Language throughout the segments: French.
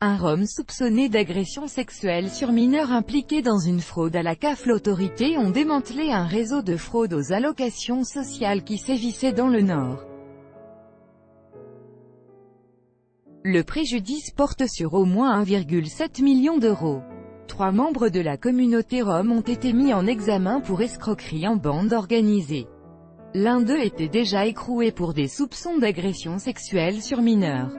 Un Rom soupçonné d'agression sexuelle sur mineurs impliqué dans une fraude à la CAF. L'autorité ont démantelé un réseau de fraude aux allocations sociales qui sévissait dans le Nord. Le préjudice porte sur au moins 1,7 million d'euros. 3 membres de la communauté rom ont été mis en examen pour escroquerie en bande organisée. L'un d'eux était déjà écroué pour des soupçons d'agression sexuelle sur mineurs.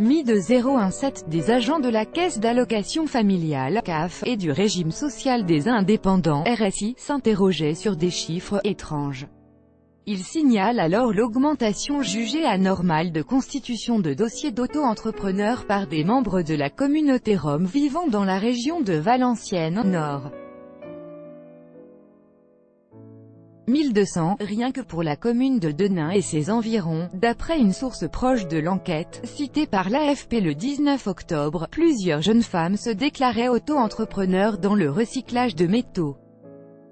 Mis de 017 des agents de la Caisse d'allocation familiale (CAF) et du régime social des indépendants (RSI) s'interrogeaient sur des chiffres étranges. Il signale alors l'augmentation jugée anormale de constitution de dossiers d'auto-entrepreneurs par des membres de la communauté rom vivant dans la région de Valenciennes, Nord. 1200, rien que pour la commune de Denain et ses environs, d'après une source proche de l'enquête, citée par l'AFP le 19 octobre, plusieurs jeunes femmes se déclaraient auto-entrepreneurs dans le recyclage de métaux.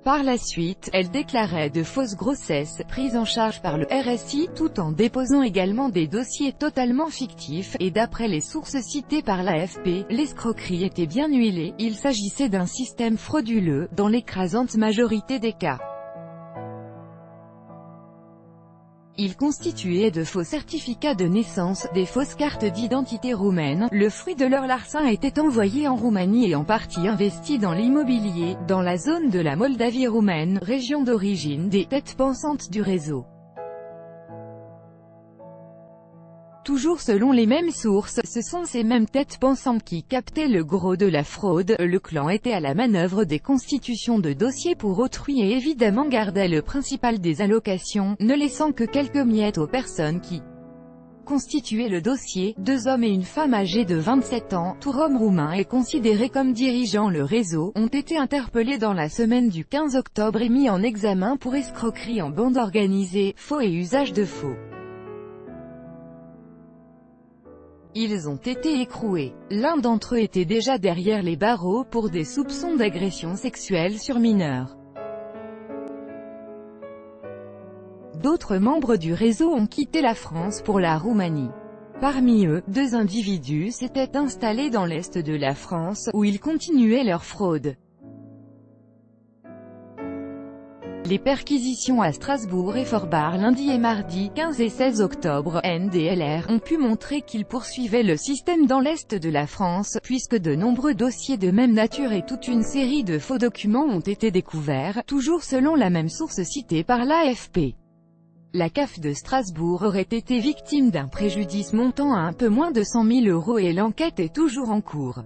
Par la suite, elles déclaraient de fausses grossesses, prises en charge par le RSI, tout en déposant également des dossiers totalement fictifs, et d'après les sources citées par l'AFP, l'escroquerie était bien huilée, il s'agissait d'un système frauduleux, dans l'écrasante majorité des cas. Ils constituaient de faux certificats de naissance, des fausses cartes d'identité roumaines. Le fruit de leur larcin était envoyé en Roumanie et en partie investi dans l'immobilier, dans la zone de la Moldavie roumaine, région d'origine des têtes pensantes du réseau. Toujours selon les mêmes sources, ce sont ces mêmes têtes pensantes qui captaient le gros de la fraude. Le clan était à la manœuvre des constitutions de dossiers pour autrui et évidemment gardait le principal des allocations, ne laissant que quelques miettes aux personnes qui constituaient le dossier. 2 hommes et une femme âgés de 27 ans, tout rom roumain et considérés comme dirigeant le réseau, ont été interpellés dans la semaine du 15 octobre et mis en examen pour escroquerie en bande organisée, faux et usage de faux. Ils ont été écroués. L'un d'entre eux était déjà derrière les barreaux pour des soupçons d'agression sexuelle sur mineurs. D'autres membres du réseau ont quitté la France pour la Roumanie. Parmi eux, 2 individus s'étaient installés dans l'est de la France, où ils continuaient leur fraude. Les perquisitions à Strasbourg et Forbach lundi et mardi 15 et 16 octobre, NDLR, ont pu montrer qu'ils poursuivaient le système dans l'est de la France, puisque de nombreux dossiers de même nature et toute une série de faux documents ont été découverts, toujours selon la même source citée par l'AFP. La CAF de Strasbourg aurait été victime d'un préjudice montant à un peu moins de 100 000 € et l'enquête est toujours en cours.